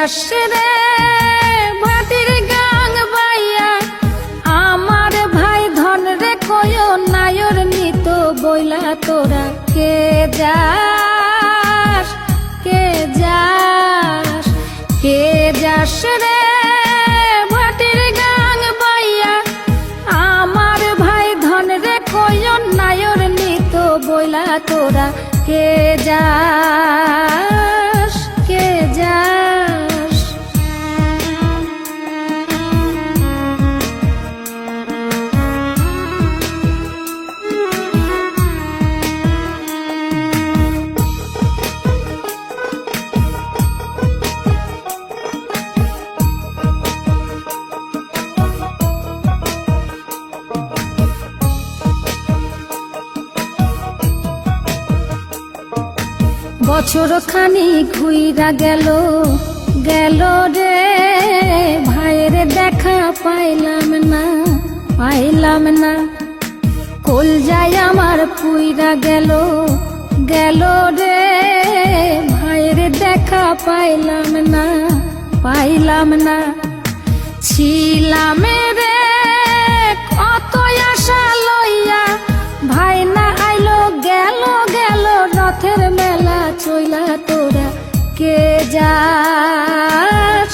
যাস রে ভাটির গাং বাইয়া আমার ভাই ধন রে কয় নায়র নিত বইলা তোরা কে যাস কে যাস কে যাস রে ভাটির গাং বাইয়া আমার ভাই ধন রে কয় নায়র নিত বইলা তোরা কে যাস কে যাস বছর খানি ঘুইরা গেল গেল রে ভাইয়ের দেখা পাইলাম না কল যায় আমার পুইরা গেল গেল রে ভাইয়ের দেখা পাইলাম না ছিলাম রে কত আশা লইয়া ভাই না আইলো গেল রথের মেলা চইলা তোরা কে যাস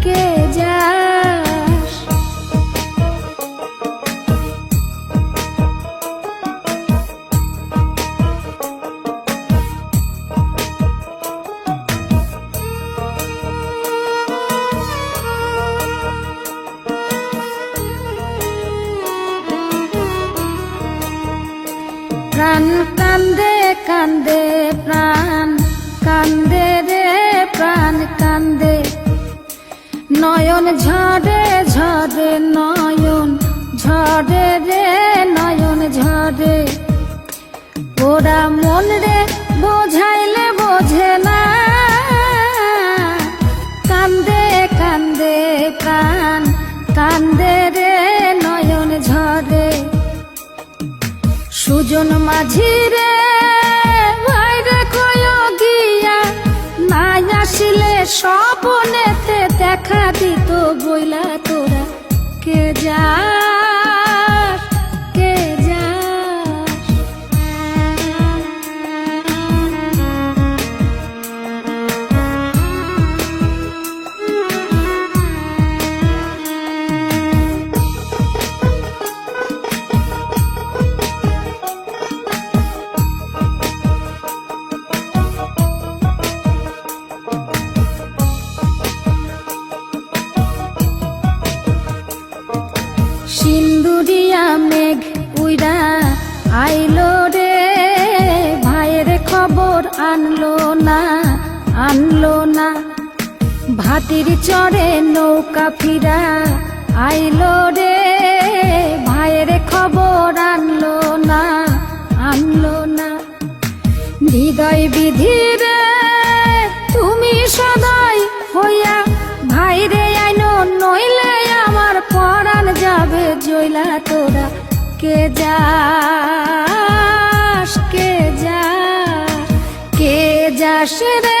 কে যাস প্রাণ কান্দে কান্দে প্রাণ কান্দে রে প্রাণ কান্দে নয়ন ঝরে ঝরে নয়ন ঝরে রে নয়ন ঝরে ওরা মন রে বোঝাইলে বোঝে না কান্দে কান্দে প্রাণ কান্দে রে নয়ন ঝরে সুজন মাঝি রে ভাই রে কয় গিয়া নাই আসিলে স্বপনেতে দেখা দিত বইলা তোরা কে যাস কে যাস সিন্দুরিয়া মেঘ উইরা আইলো রে ভাইয়ের খবর আনলো না ভাতির চড়ে নৌকা ফিরা আইলো রে ভাইয়ের খবর আনলো না হৃদয় বিধি রে তুমি সদাই হইয়া ভাইরে আইনো নইলে আমার পরাণ যাবে জইলা তোরা কে যাস কে যাস কে যাস রে